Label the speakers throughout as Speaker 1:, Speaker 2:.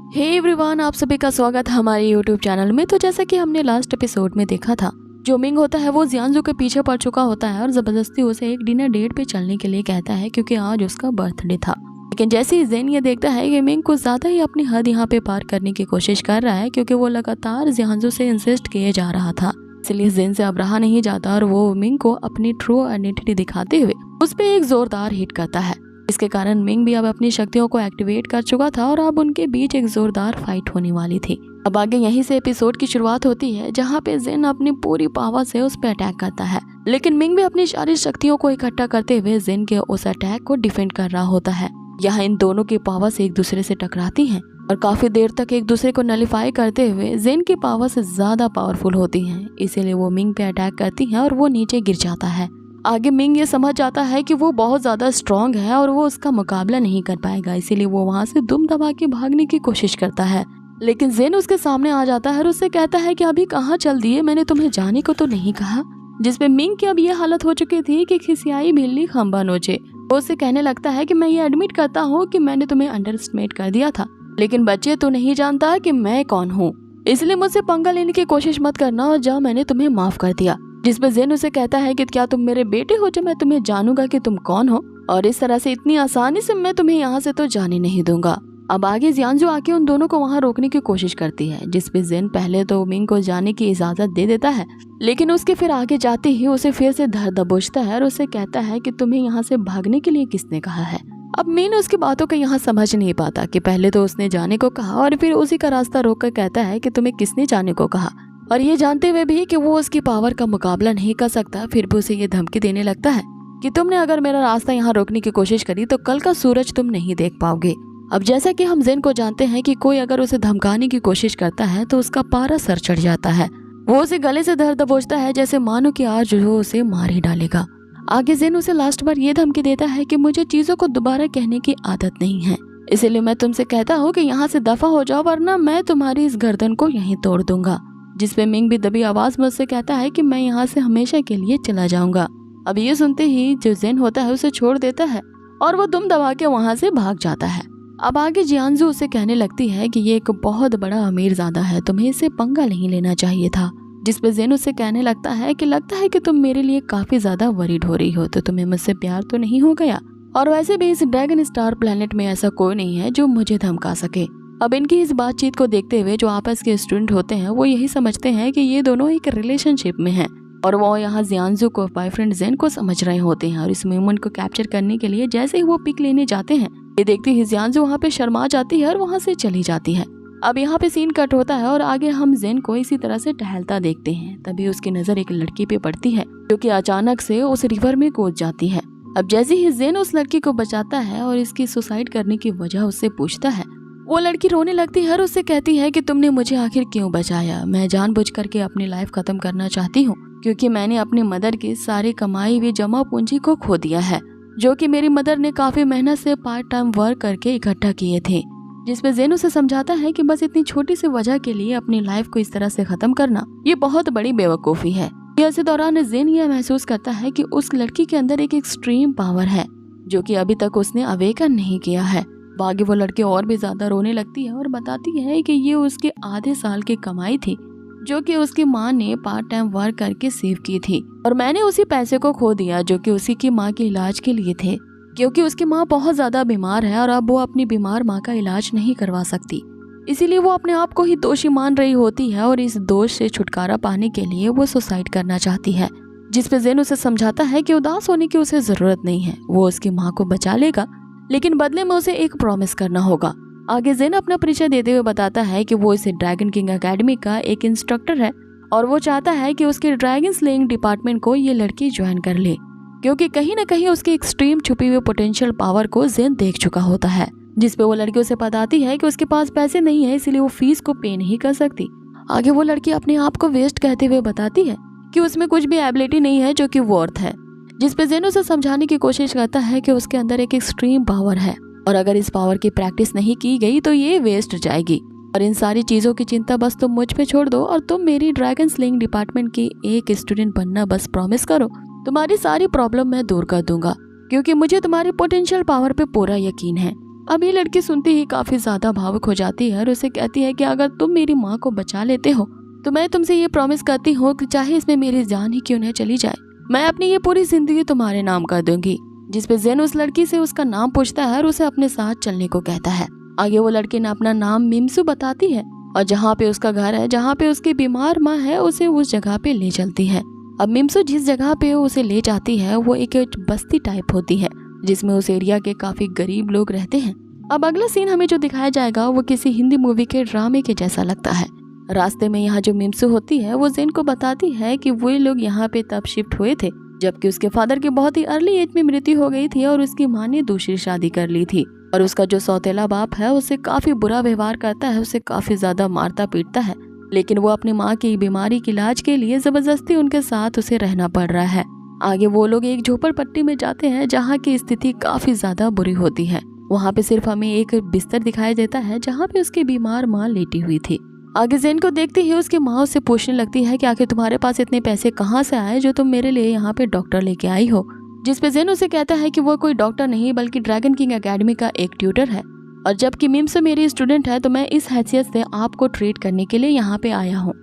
Speaker 1: Hey everyone, आप सभी का स्वागत है हमारे यूट्यूब चैनल में। तो जैसा कि हमने लास्ट एपिसोड में देखा था, जो मिंग होता है वो जियांजू के पीछे पड़ चुका होता है और जबरदस्ती उसे एक डिनर डेट पे चलने के लिए कहता है क्योंकि आज उसका बर्थडे था। लेकिन जैसे ही जेन ये देखता है कि मिंग कुछ ज्यादा ही अपनी हद यहाँ पे पार करने की कोशिश कर रहा है, क्योंकि वो लगातार जियांजू से इंसिस्ट किए जा रहा था, इसलिए जेन से अब रहा नहीं जाता और वो मिंग को अपनी ट्रू आइडेंटिटी दिखाते हुए उस पर एक जोरदार हिट करता है। इसके कारण मिंग भी अब अपनी शक्तियों को एक्टिवेट कर चुका था और अब उनके बीच एक जोरदार फाइट होने वाली थी। अब आगे यहीं से एपिसोड की शुरुआत होती है, जहाँ पे जेन अपनी पूरी पावर से उस पर अटैक करता है, लेकिन मिंग भी अपनी सारी शक्तियों को इकट्ठा करते हुए जेन के उस अटैक को डिफेंड कर रहा होता है। यहाँ इन दोनों की पावर से एक दूसरे से टकराती हैं और काफी देर तक एक दूसरे को नलिफाई करते हुए जेन की पावर से ज्यादा पावरफुल होती हैं, इसीलिए वो मिंग पे अटैक करती हैं और वो नीचे गिर जाता है। आगे मिंग ये समझ जाता है कि वो बहुत ज्यादा स्ट्रांग है और वो उसका मुकाबला नहीं कर पाएगा, इसीलिए वो वहाँ से दुम दबा के भागने की कोशिश करता है। लेकिन जेन उसके सामने आ जाता है और उससे कहता है कि अभी कहाँ चल दिए, मैंने तुम्हें जाने को तो नहीं कहा। जिसपे मिंग की अब ये हालत हो चुकी थी कि खिसियाई बिल्ली खंबा नोचे। वो उससे कहने लगता है कि मैं ये एडमिट करता हूँ कि मैंने तुम्हें अंडर एस्टिमेट कर दिया था, लेकिन बच्चे तो नहीं जानता कि मैं कौन हूँ, इसलिए मुझसे पंगा लेने की कोशिश मत करना और जाओ, मैंने तुम्हें माफ कर दिया। जिसपे जेन उसे कहता है कि क्या तुम मेरे बेटे हो जो मैं तुम्हें जानूंगा कि तुम कौन हो, और इस तरह से इतनी आसानी से मैं तुम्हें यहाँ से तो जाने नहीं दूंगा। अब आगे जियांजू आके उन दोनों को वहाँ रोकने की कोशिश करती है, जिसपे जेन पहले तो मिंग को जाने की इजाजत दे देता है, लेकिन उसके फिर आगे जाते ही उसे फिर से धर दबोचता है और उसे कहता है कि तुम्हें यहाँ से भागने के लिए किसने कहा है। अब मीन उसकी बातों को यहाँ समझ नहीं पाता कि पहले तो उसने जाने को कहा और फिर उसी का रास्ता रोककर कहता है कि तुम्हें किसने जाने को कहा, और ये जानते हुए भी कि वो उसकी पावर का मुकाबला नहीं कर सकता, फिर भी उसे ये धमकी देने लगता है कि तुमने अगर मेरा रास्ता यहाँ रोकने की कोशिश करी तो कल का सूरज तुम नहीं देख पाओगे। अब जैसा कि हम जेन को जानते हैं कि कोई अगर उसे धमकाने की कोशिश करता है तो उसका पारा सर चढ़ जाता है। वो उसे गले से धर दबोचता है जैसे मानो कि आज वो उसे मार ही डालेगा। आगे जेन उसे लास्ट बार ये धमकी देता है कि मुझे चीजों को दोबारा कहने की आदत नहीं है, इसीलिए मैं तुमसे कहता हूँ कि यहाँ से दफा हो जाओ वरना मैं तुम्हारी इस गर्दन को यहीं तोड़ दूंगा। जिसपे मिंग भी दबी आवाज में उससे कहता है कि मैं यहाँ से हमेशा के लिए चला जाऊंगा। अब ये सुनते ही जो जेन होता है उसे छोड़ देता है और वो दुम दबा के वहाँ से भाग जाता है। अब आगे जियांजू उसे कहने लगती है कि ये एक बहुत बड़ा अमीरजादा है, तुम्हें इससे पंगा नहीं लेना चाहिए था। जिसपे जेन उससे कहने लगता है कि तुम मेरे लिए काफी ज्यादा वरीड हो रही हो, तो तुम्हें मुझसे प्यार तो नहीं हो गया, और वैसे भी इस ड्रैगन स्टार प्लेनेट में ऐसा कोई नहीं है जो मुझे धमका सके। अब इनकी इस बातचीत को देखते हुए जो आपस के स्टूडेंट होते हैं वो यही समझते हैं कि ये दोनों एक रिलेशनशिप में हैं, और वो यहाँ जियांजू को बॉयफ्रेंड जेन को समझ रहे होते हैं। और इस मोमेंट को कैप्चर करने के लिए जैसे ही वो पिक लेने जाते हैं, ये देखती ही जियांजू वहाँ पे शर्मा जाती है और वहाँ से चली जाती है। अब यहाँ पे सीन कट होता है और आगे हम जेन को इसी तरह से टहलता देखते हैं। तभी उसकी नजर एक लड़की पे पड़ती है जो कि अचानक से उस रिवर में कूद जाती है। अब जैसे ही जेन उस लड़की को बचाता है और इसकी सुसाइड करने की वजह उससे पूछता है, वो लड़की रोने लगती है और उससे कहती है कि तुमने मुझे आखिर क्यों बचाया, मैं जानबूझ करके अपनी लाइफ खत्म करना चाहती हूँ, क्योंकि मैंने अपनी मदर की सारी कमाई हुई जमा पूंजी को खो दिया है, जो कि मेरी मदर ने काफी मेहनत से पार्ट टाइम वर्क करके इकट्ठा किए थे। जिसमें जेन उसे समझाता है कि बस इतनी छोटी सी वजह के लिए अपनी लाइफ को इस तरह से खत्म करना ये बहुत बड़ी बेवकूफ़ी है। इसी दौरान जेन यह महसूस करता है कि उस लड़की के अंदर एक एक्सट्रीम पावर है जो कि अभी तक उसने अवेकन नहीं किया है। आगे वो लड़की और भी ज्यादा रोने लगती है और बताती है कि ये उसके आधे साल की कमाई थी जो कि उसकी माँ ने पार्ट टाइम वर्क करके सेव की थी, और मैंने उसी पैसे को खो दिया जो कि उसी की माँ के इलाज के लिए थे, क्योंकि उसकी माँ बहुत ज्यादा बीमार है और अब वो अपनी बीमार माँ का इलाज नहीं करवा सकती, इसीलिए वो अपने आप को ही दोषी मान रही होती है और इस दोष से छुटकारा पाने के लिए वो सुसाइड करना चाहती है। जिसपे जेन उसे समझाता है कि उदास होने की उसे जरूरत नहीं है, वो उसकी माँ को बचा लेगा, लेकिन बदले में उसे एक प्रॉमिस करना होगा। आगे जेन अपना परिचय देते हुए बताता है कि वो इस ड्रैगन किंग एकेडमी का एक इंस्ट्रक्टर है और वो चाहता है कि उसके ड्रैगन स्लेइंग डिपार्टमेंट को ये लड़की ज्वाइन कर ले, क्योंकि कहीं न कहीं उसकी एक्सट्रीम छुपी हुई पोटेंशियल पावर को जेन देख चुका होता है। जिसपे वो लड़की उसे बताती है कि उसके पास पैसे नहीं है, इसलिए वो फीस को पे नहीं कर सकती। आगे वो लड़की अपने आप को वेस्ट कहते हुए बताती है कि उसमें कुछ भी एबिलिटी नहीं है जो कि वर्थ है। जिसपे जेन उसे समझाने की कोशिश करता है कि उसके अंदर एक एक्सट्रीम पावर है और अगर इस पावर की प्रैक्टिस नहीं की गई तो ये वेस्ट जाएगी, और इन सारी चीजों की चिंता बस तुम मुझ पे छोड़ दो और तुम मेरी ड्रैगन स्लेइंग डिपार्टमेंट की एक स्टूडेंट बनना बस प्रॉमिस करो, तुम्हारी सारी प्रॉब्लम मैं दूर कर दूंगा, क्योंकि मुझे तुम्हारी पोटेंशियल पावर पे पूरा यकीन है। अब ये लड़की सुनते ही काफी ज्यादा भावुक हो जाती है और उसे कहती है कि अगर तुम मेरी माँ को बचा लेते हो तो मैं तुमसे ये प्रॉमिस करती हूँ कि चाहे इसमें मेरी जान ही क्यों न चली जाए, मैं अपनी ये पूरी जिंदगी तुम्हारे नाम कर दूंगी। जिस पे जेन उस लड़की से उसका नाम पूछता है और उसे अपने साथ चलने को कहता है। आगे वो लड़की ने अपना नाम मिम्सू बताती है और जहाँ पे उसका घर है, जहाँ पे उसकी बीमार माँ है, उसे उस जगह पे ले चलती है। अब मिम्सू जिस जगह पे उसे ले जाती है वो एक बस्ती टाइप होती है जिसमें उस एरिया के काफी गरीब लोग रहते हैं। अब अगला सीन हमें जो दिखाया जाएगा वो किसी हिंदी मूवी के ड्रामे के जैसा लगता है। रास्ते में यहाँ जो मिम्सू होती है वो जेन को बताती है कि वो लोग यहाँ पे तब शिफ्ट हुए थे जबकि उसके फादर की बहुत ही अर्ली एज में मृत्यु हो गई थी और उसकी माँ ने दूसरी शादी कर ली थी और उसका जो सौतेला बाप है उससे काफी बुरा व्यवहार करता है, उसे काफी ज्यादा मारता पीटता है। लेकिन वो अपनी माँ की बीमारी के इलाज के लिए जबरदस्ती उनके साथ उसे रहना पड़ रहा है। आगे वो लोग एक झोपड़पट्टी में जाते हैं जहाँ की स्थिति काफी ज्यादा बुरी होती है। वहाँ पे सिर्फ हमें एक बिस्तर दिखाई देता है जहाँ पे उसकी बीमार माँ लेटी हुई थी। आगे जेन को देखते ही उसकी माँ उससे पूछने लगती है कि आखिर तुम्हारे पास इतने पैसे कहाँ से आए जो तुम मेरे लिए यहाँ पे डॉक्टर लेके आई हो। जिस पे जेन उसे कहता है कि वो कोई डॉक्टर नहीं बल्कि ड्रैगन किंग एकेडमी का एक ट्यूटर है और जबकि मिम्सू मेरी स्टूडेंट है तो मैं इस हैसियत से आपको ट्रीट करने के लिए यहाँ पे आया हूँ।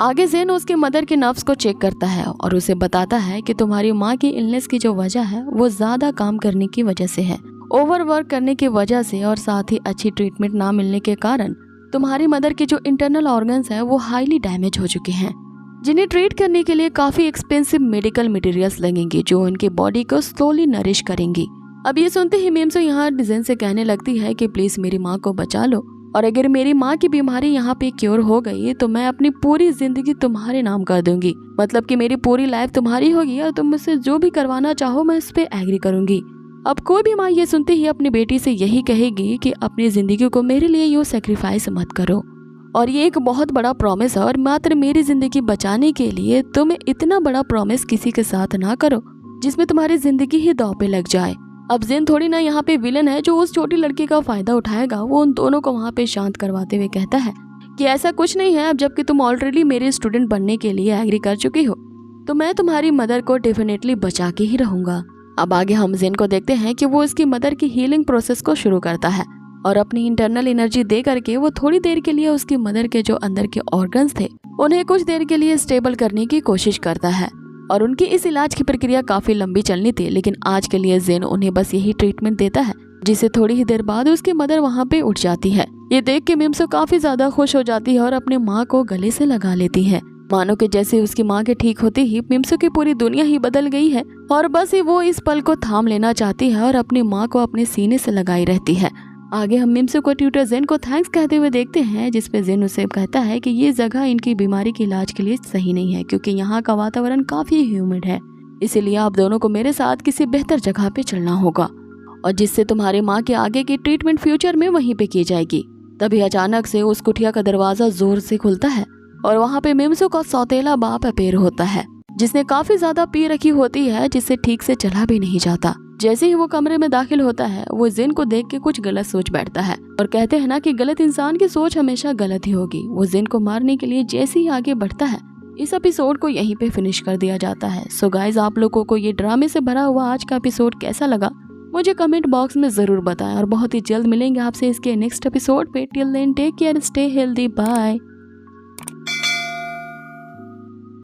Speaker 1: आगे जेन उसके मदर के नर्व्स को चेक करता है और उसे बताता है कि तुम्हारी माँ की इलनेस की जो वजह है वो ज्यादा काम करने की वजह से है, ओवरवर्क करने की वजह से और साथ ही अच्छी ट्रीटमेंट ना मिलने के कारण तुम्हारी मदर के जो इंटरनल ऑर्गन्स हैं वो हाईली डैमेज हो चुके हैं, जिन्हें ट्रीट करने के लिए काफी एक्सपेंसिव मेडिकल मटेरियल्स लगेंगे जो उनकी बॉडी को स्लोली नरिश करेंगी। अब ये सुनते ही मिम्सू यहाँ जेन से कहने लगती है कि प्लीज मेरी माँ को बचा लो और अगर मेरी माँ की बीमारी यहाँ पे क्योर हो गई तो मैं अपनी पूरी जिंदगी तुम्हारे नाम कर दूंगी, मतलब कि मेरी पूरी लाइफ तुम्हारी होगी और तुम मुझसे जो भी करवाना चाहो मैं इस पे एग्री करूंगी। अब कोई भी माँ ये सुनते ही अपनी बेटी से यही कहेगी कि अपनी जिंदगी को मेरे लिए यूँ सेक्रीफाइस मत करो और ये एक बहुत बड़ा प्रॉमिस है और मात्र मेरी जिंदगी बचाने के लिए तुम इतना बड़ा प्रॉमिस किसी के साथ ना करो जिसमें तुम्हारी जिंदगी ही दांव पे लग जाए। अब जेन थोड़ी ना यहाँ पे विलन है जो उस छोटी लड़की का फायदा उठाएगा। वो उन दोनों को वहाँ पे शांत करवाते हुए कहता है कि ऐसा कुछ नहीं है, अब जबकि तुम ऑलरेडी मेरे स्टूडेंट बनने के लिए एग्री कर चुकी हो तो मैं तुम्हारी मदर को डेफिनेटली बचा के ही रहूंगा। अब आगे हम जेन को देखते हैं कि वो इसकी मदर की हीलिंग प्रोसेस को शुरू करता है और अपनी इंटरनल एनर्जी दे करके वो थोड़ी देर के लिए उसकी मदर के जो अंदर के ऑर्गन्स थे उन्हें कुछ देर के लिए स्टेबल करने की कोशिश करता है और उनकी इस इलाज की प्रक्रिया काफी लंबी चलनी थी, लेकिन आज के लिए जेन उन्हें बस यही ट्रीटमेंट देता है जिससे थोड़ी ही देर बाद उसकी मदर वहाँ पे उठ जाती है। ये देख के मिम्सू काफी ज्यादा खुश हो जाती है और अपनी माँ को गले से लगा लेती है। मानो कि जैसे उसकी माँ के ठीक होते ही मिम्सू की पूरी दुनिया ही बदल गई है और बस ही वो इस पल को थाम लेना चाहती है और अपनी माँ को अपने सीने से लगाई रहती है। आगे हम मिम्सू को ट्यूटर जेन को थैंक्स कहते हुए देखते हैं जिसपे जेन उसे कहता है कि ये जगह इनकी बीमारी के इलाज के लिए सही नहीं है क्योंकि यहाँ का वातावरण काफी ह्यूमिड है, इसीलिए आप दोनों को मेरे साथ किसी बेहतर जगह पे चलना होगा और जिससे तुम्हारी माँ के आगे की ट्रीटमेंट फ्यूचर में वहीं पे की जाएगी। तभी अचानक से उस कुटिया का दरवाजा जोर से खुलता है और वहाँ पे मिम्सू का सौतेला बाप अपेयर होता है जिसने काफी ज्यादा पी रखी होती है जिससे ठीक से चला भी नहीं जाता। जैसे ही वो कमरे में दाखिल होता है वो जेन को देख के कुछ गलत सोच बैठता है और कहते हैं ना कि गलत इंसान की सोच हमेशा गलत ही होगी। वो जेन को मारने के लिए जैसे ही आगे बढ़ता है इस एपिसोड को यहीं पे फिनिश कर दिया जाता है। सो गाइज, आप लोगों को ये ड्रामे से भरा हुआ आज का एपिसोड कैसा लगा मुझे कमेंट बॉक्स में जरूर बताएं और बहुत ही जल्द मिलेंगे आपसे इसके नेक्स्ट एपिसोड पे। Till then take care, stay healthy, bye.